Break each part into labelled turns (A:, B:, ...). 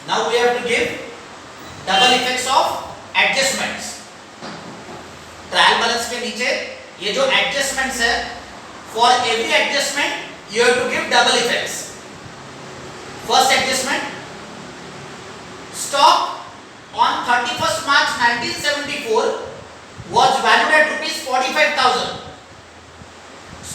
A: Now we have to give double effects of adjustments. Trial balance के नीचे ये जो एडजस्टमेंट्स है, for every adjustment you have to give double effects. First adjustment, stock on 31st March 1974 was valued at rupees 45,000.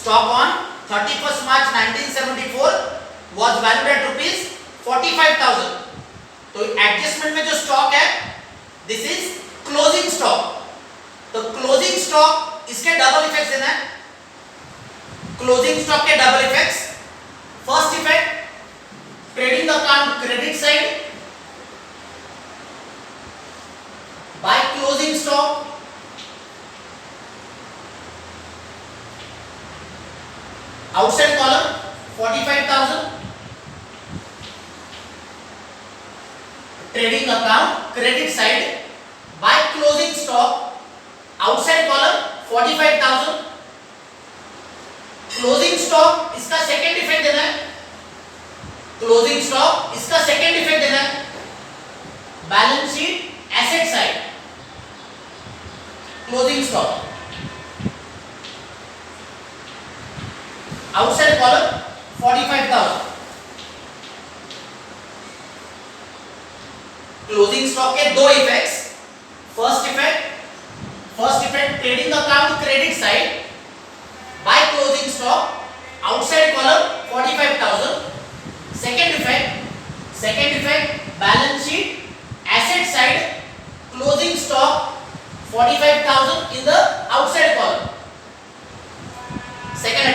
A: Stock on 31st March 1974 was valued at rupees 45,000. तो adjustment में जो stock है, this is closing stock. तो closing stock इसके double effects देना है. Closing stock के double effects. First effect, trading account credit side by closing stock. Outside column 45,000. Trading account credit side by closing stock. Outside column 45,000. Closing stock इसका second effect देना है. Closing stock इसका second effect देना है. Balance sheet asset side. Closing stock outside column 45,000. Closing stock के दो effects. First effect trading account credit side by closing stock. Outside column 45,000. Second effect balance sheet asset side. Closing stock 45,000 in the outside column. Second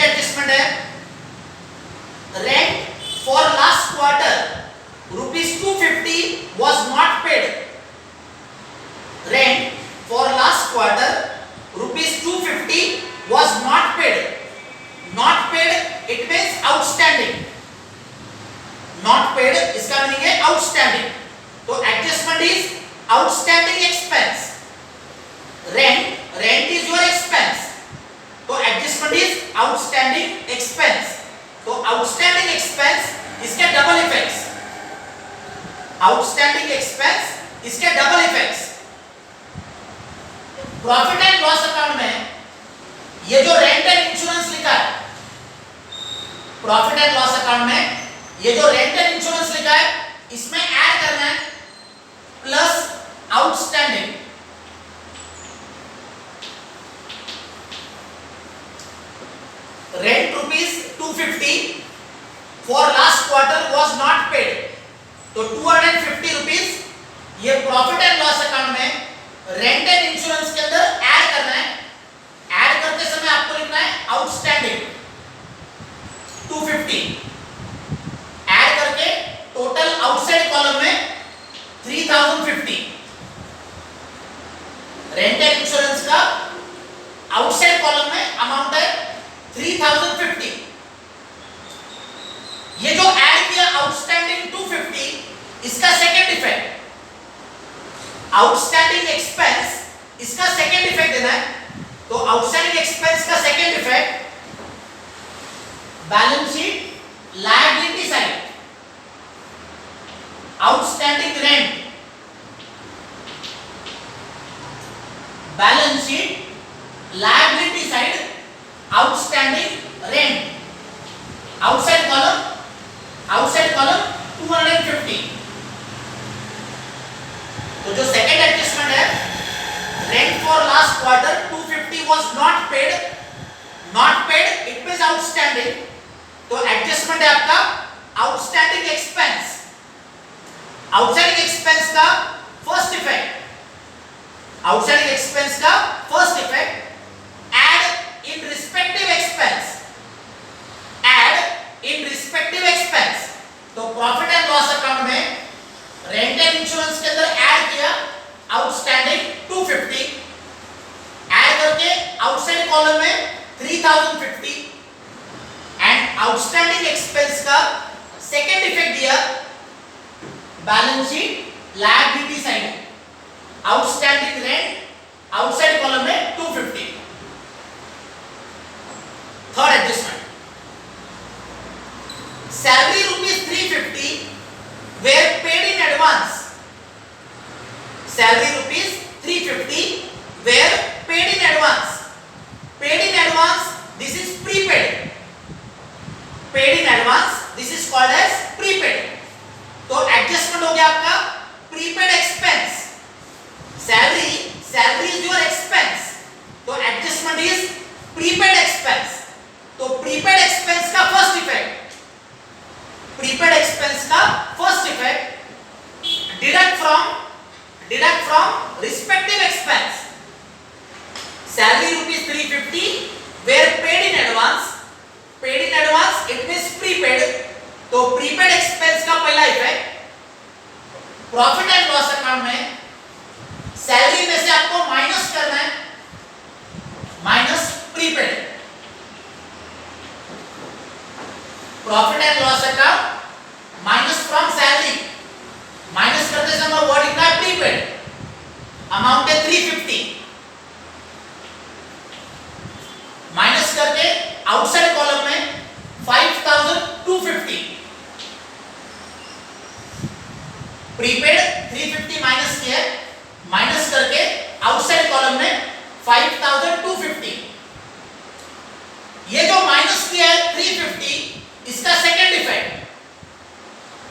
A: adjustment है, rent for last quarter rupees 250 was not paid. Rent for last quarter rupees 250 was not paid. Not paid it means outstanding. Not paid इसका meaning है outstanding. तो adjustment is outstanding expense. Rent is your expense. तो adjustment is outstanding expense. तो outstanding expense इसके double effects. Outstanding expense इसके double effects. Profit and loss account में ये जो रेंट एंड इंश्योरेंस लिखा है, प्रॉफिट एंड लॉस अकाउंट में ये जो रेंट एंड इंश्योरेंस लिखा है, इसमें ऐड करना है plus outstanding. Rent rupees 250 for last quarter was not paid. तो 250 रुपीस ये प्रॉफिट एंड लॉस अकाउंट में रेंट एंड इंश्योरेंस के अंदर ऐड करना है. ऐड करते समय आपको लिखना है आउटस्टैंडिंग 250. ऐड करके टोटल आउटसाइड कॉलम में 3050. रेंट एंड इंश्योरेंस का आउटसाइड कॉलम में अमाउंट है 3050. ये जो ऐड किया आउटस्टैंडिंग 250 इसका सेकंड इफेक्ट. आउटस्टैंडिंग एक्सपेंस इसका सेकंड इफेक्ट देना है. तो आउटस्टैंडिंग एक्सपेंस का second effect balance sheet liability side. Outstanding rent balance sheet liability side. Outstanding rent outside column 250. तो जो सेकंड एडजस्टमेंट है, rent for last quarter 250 was not paid. Not paid it means outstanding. तो adjustment है आपका outstanding expense. Outstanding expense का first effect, outstanding expense का first effect add in respective expense. Add in respective expense. तो profit and loss account में rent and insurance के अंदर add किया आउटस्टैंडिंग 250. ऐड करके आउटसाइड कॉलम में 3050 एंड आउटस्टैंडिंग एक्सपेंस का सेकंड इफेक्ट दिया balance sheet liability side. Outstanding rent outside column में 250. Third adjustment, salary ₹350 were paid in advance. Salary ₹350 were paid in advance. Paid in advance, this is prepaid. Paid in advance, this is called as prepaid. तो adjustment हो गया आपका prepaid expense. Salary is your expense, तो adjustment is prepaid expense. तो prepaid expense का first effect, prepaid expense का first effect deduct from respective expense. Salary ₹350 were paid in advance. Paid in advance it means prepaid. तो prepaid expense का पहला effect profit and loss account में salary में से आपको minus करना है, minus prepaid. Profit and loss account minus from salary. Minus करते समय व्हाट लिखना है प्रीपेड. अमाउंट है 350. माइनस करके आउटसाइड कॉलम में 5250. प्रीपेड 350 माइनस किया, माइनस करके आउटसाइड कॉलम में 5250. ये जो माइनस किया है 350, इसका सेकंड इफेक्ट,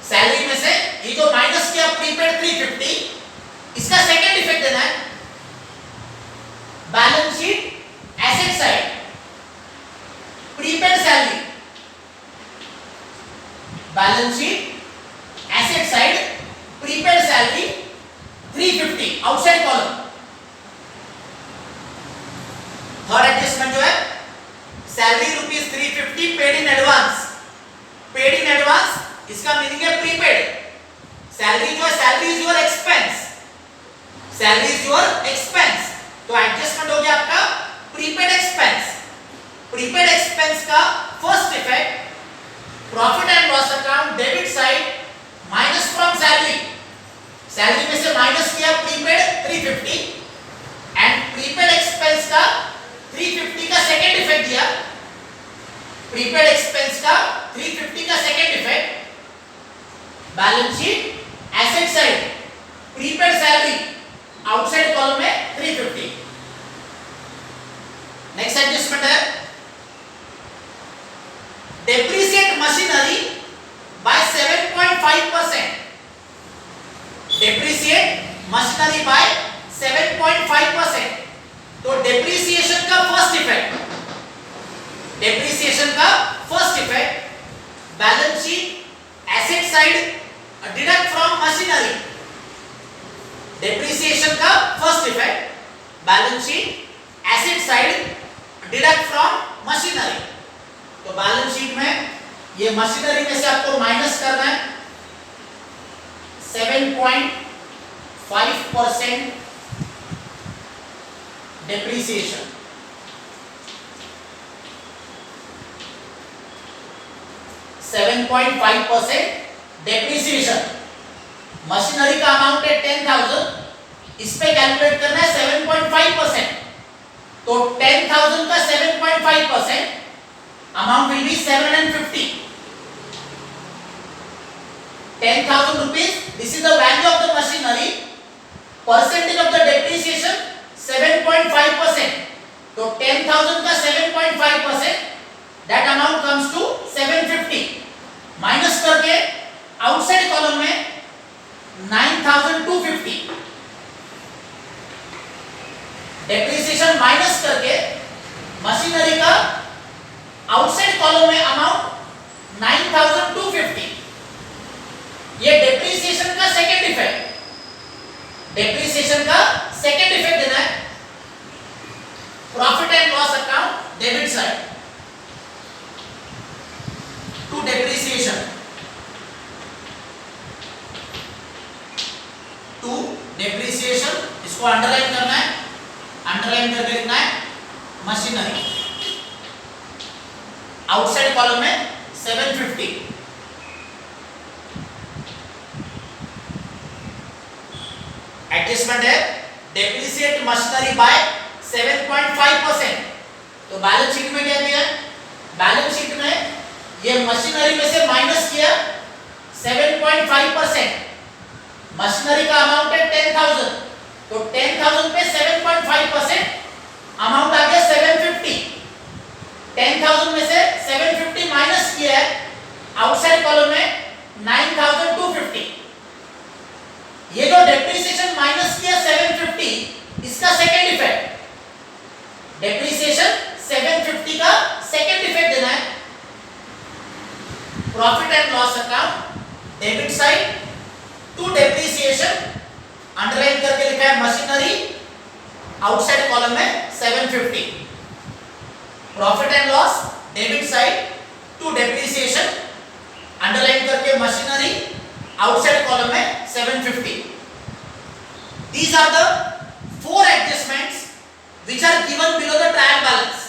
A: सैलरी में से ये जो माइनस किया प्रीपेड 350, इसका सेकंड इफेक्ट देना है balance sheet asset side. Prepaid salary balance sheet asset side, prepaid salary 350 outside column. Third adjustment जो है salary ₹350 paid in advance. Paid in advance इसका मीनिंग है प्रीपेड. सैलरी जो है salary is your expense, salary is your expense. तो adjustment हो गया आपका प्रीपेड एक्सपेंस. प्रीपेड एक्सपेंस का first effect profit and loss account debit side minus from salary. Salary में से माइनस किया प्रीपेड 350 एंड प्रीपेड एक्सपेंस का 350 का सेकंड इफेक्ट दिया. प्रीपेड एक्सपेंस का 350 का second effect balance sheet asset side, prepaid salary outside column में 350. Next adjustment है depreciate machinery by 7.5%. depreciate machinery by 7.5%. तो depreciation का फर्स्ट इफेक्ट, depreciation का first effect balance sheet asset side deduct from machinery. depreciation का first effect balance sheet asset side deduct from machinery. तो balance sheet में ये machinery में से आपको माइनस करना है 7.5% डेप्रिसिएशन. 7.5% डेप्रिसिएशन. मशीनरी का अमाउंट है 10,000, इस पे कैलकुलेट करना है 7.5%. तो 10,000 का 7.5% amount will be 750. 10,000 rupees, this is the value of the machinery. Percentage of the depreciation 7.5%. तो 10,000 का 7.5%, that amount comes to 750. Minus करके आउटसाइड कॉलम में 9,250. डेप्रिसिएशन माइनस करके मशीनरी का आउटसाइड कॉलम में अमाउंट 9,250. ये डेप्रिसिएशन का सेकंड इफेक्ट, डेप्रिसिएशन का सेकंड इफेक्ट देना है profit and loss account debit side to depreciation. To depreciation, इसको अंडरलाइन करना है, अंडरलाइन करके लिखना है मशीनरी. आउटसाइड कॉलम में 750. एडजस्टमेंट है डेप्रिसिएट मशीनरी बाय 7.5%. तो बैलेंस शीट में क्या दिया है? बैलेंस शीट में ये मशीनरी में से माइनस किया 7.5%। मशीनरी का अमाउंट है 10,000, तो 10,000 पे 7.5% अमाउंट आ गया 750। 10,000 में से 750 माइनस किया है आउटसाइड कॉलम में 9,250। ये जो डेप्रिसिएशन माइनस किया 750, इसका सेकंड इफेक्ट, डेप्रिसिएशन 750 का सेकंड इफेक्ट देना है। Profit and loss account debit side to depreciation, underline करके लिखा है मशीनरी, आउटसाइड कॉलम में 750। Profit and loss debit side to depreciation, underline करके मशीनरी, आउटसाइड कॉलम में 750। These are the 4 adjustments which are given below the trial balance.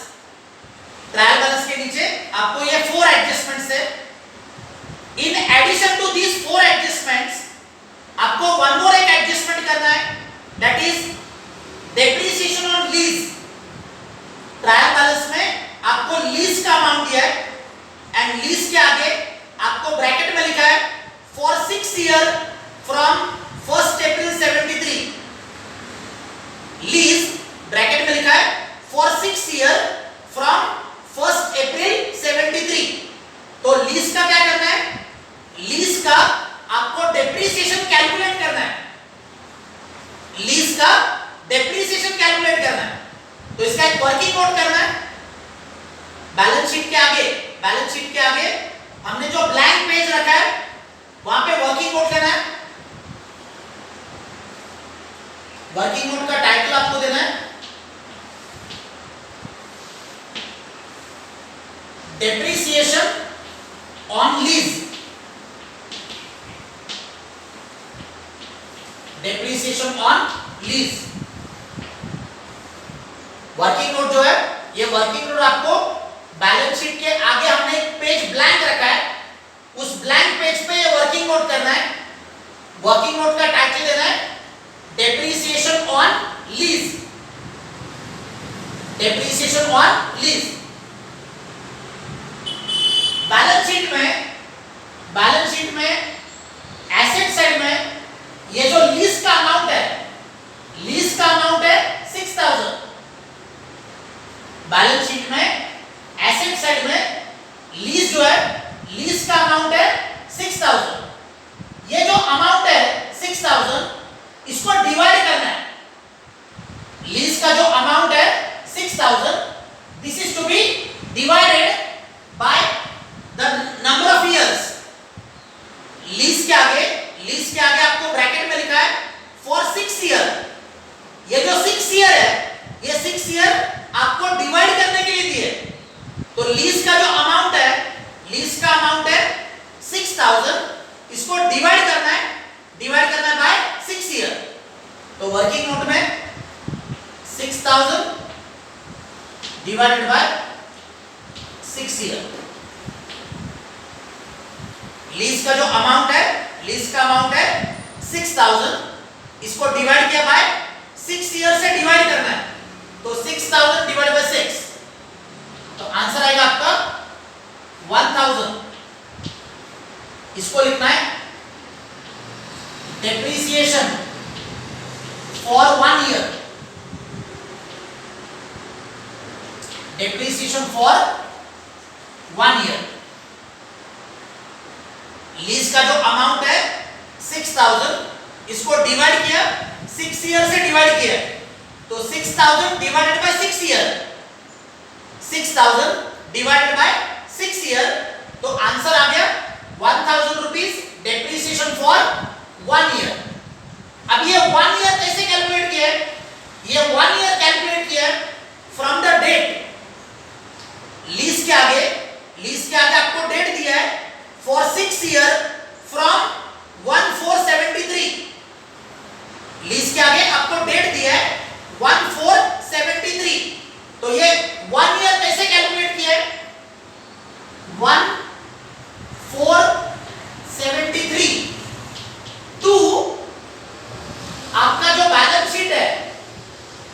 A: Trial balance के नीचे आपको ये 4 एडजस्टमेंट्स है। In addition to these 4 adjustments आपको one more एक adjustment करना है, that is depreciation on lease. Trial balance में आपको लीज का अमाउंट दिया है एंड लीज के आगे आपको ब्रैकेट में लिखा है for 6 year from 1st April 73। Lease bracket में लिखा है for 6 year from 1st April 73। तो लीज का क्या करना है, लीज का आपको डेप्रिसिएशन कैलकुलेट करना है, लीज का डेप्रिसिएशन कैलकुलेट करना है। तो इसका एक वर्किंग नोट करना है। बैलेंस शीट के आगे, बैलेंस शीट के आगे हमने जो ब्लैंक पेज रखा है वहां पे वर्किंग नोट लेना है। वर्किंग नोट का टाइटल आपको देना है depreciation on lease. Depreciation on lease working note जो है, ये वर्किंग नोट आपको बैलेंस शीट के आगे हमने एक पेज ब्लैंक रखा है, उस ब्लैंक पेज पे ये वर्किंग नोट करना है। वर्किंग नोट का टाइटल देना है depreciation on lease. Depreciation on lease. Balance sheet में एसेट साइड में ये जो लीज का अमाउंट है, लीज का अमाउंट है 6,000। बैलेंस शीट में एसेट साइड में लीज जो है, लीज का अमाउंट है 6,000। ये जो अमाउंट है 6,000, इसको डिवाइड करना है। लीज का जो अमाउंट है 6,000, this is to be divided by the number of years. Lease के आगे आपको ब्रैकेट में लिखा है फॉर 6 ईयर। ये जो 6 ईयर है, ये 6 ईयर आपको डिवाइड करने के लिए दिए। तो लीज का जो अमाउंट है, लीज का अमाउंट है 6,000, इसको डिवाइड करना है बाय 6 ईयर। तो वर्किंग नोट में 6,000 डिवाइडेड बाय 6 ईयर। लीज का जो अमाउंट है, लीज का अमाउंट है 6,000, इसको डिवाइड किया बाय 6 ईयर से डिवाइड करना है। तो 6,000 डिवाइड बाय 6, तो आंसर आएगा आपका 1,000। इसको लिखना है depreciation for 1 year. Depreciation for 1 year. Lease का जो अमाउंट है 6,000, इसको डिवाइड किया, 6 ईयर से डिवाइड किया, तो 6,000 divided by 6 year, 6,000 divided by 6 year, तो आंसर आ गया 1,000 रुपीज डेप्रिसिएशन फॉर 1 ईयर। अब ये 1 ईयर कैसे कैलकुलेट किया है? ये 1 ईयर कैलकुलेट किया है फ्रॉम द डेट। लीज के आगे आपको डेट दिया है फॉर 6 ईयर फ्रॉम 1473। लीज के आगे आपको डेट दिया है 1473। तो ये 1 ईयर कैसे कैलकुलेट किया है? 1473 टू आपका जो बैलेंस शीट है,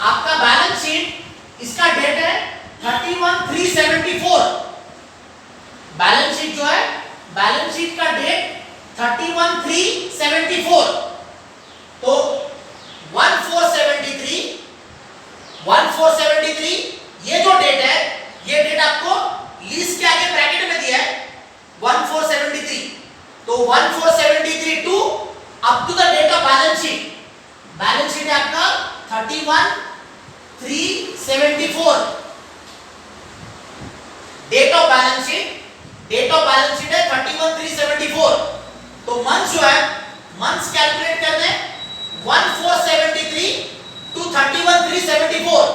A: आपका बैलेंस शीट इसका डेट है 31/3/74। बैलेंस शीट 31,374, तो 1473 ये जो डेट है, ये डेट आपको लीज के आगे ब्रैकेट में दिया है 1473, तो 1473 to up to the date of balance sheet है आपका 31,374 डेट ऑफ बैलेंस शीट है 31,374, तो मंथ जो है मंथ्स कैलकुलेट करने 1473 to 31,374,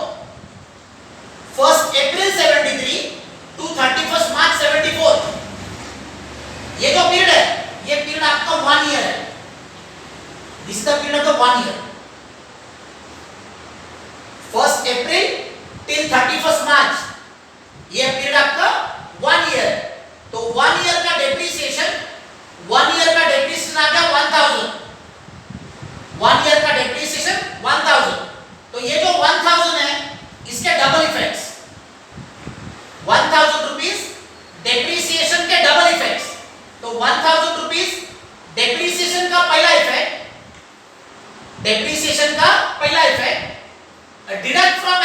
A: 1st April 73 to 31st March 74, ये जो पीरियड है ये पीरियड आपका 1 ईयर है, this is the period of the 1 year, 1st April till 31st March, ये पीरियड आपका 1 ईयर, तो 1 ईयर का डेप्रिसिएशन आ गया 1000, 1 ईयर का डेप्रिसिएशन 1000, तो ये जो 1000 है इसके डबल इफेक्ट्स, 1000 रुपीस डेप्रिसिएशन के डबल इफेक्ट्स, तो 1000 रुपीस डेप्रिसिएशन का पहला इफेक्ट, डिडक्ट फ्रॉम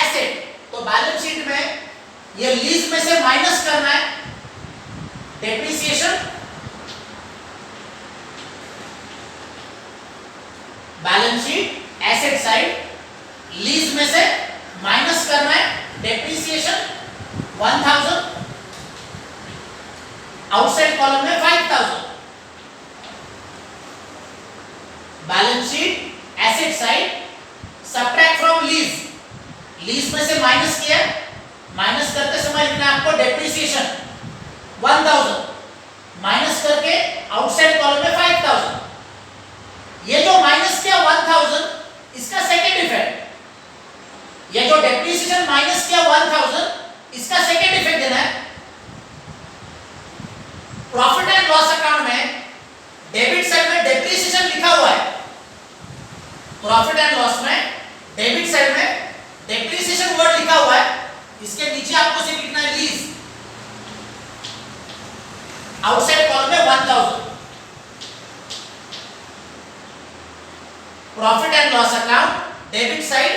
A: एसेट, तो बैलेंस शीट में ये लीज में से माइनस करना है depreciation, balance sheet asset side lease में से माइनस करना है डेप्रिसिएशन 1000, आउटसाइड कॉलम में 5000, balance sheet asset side subtract from lease में से माइनस किया, माइनस करते समय लिखना है आपको डेप्रिसिएशन 1000 माइनस करके आउटसाइड कॉलम में 5000, ये जो माइनस किया 1000 इसका सेकंड इफेक्ट, ये जो डेप्रिसिएशन माइनस किया 1000 इसका सेकंड इफेक्ट देना है, प्रॉफिट एंड लॉस अकाउंट में डेबिट साइड में डेप्रिसिएशन लिखा हुआ है, प्रॉफिट एंड लॉस में डेबिट साइड में डेप्रिसिएशन वर्ड लिखा हुआ है, इसके नीचे आपको सिर्फ लिखना है लीज, आउटसाइड कॉलम में 1000, profit and loss account debit side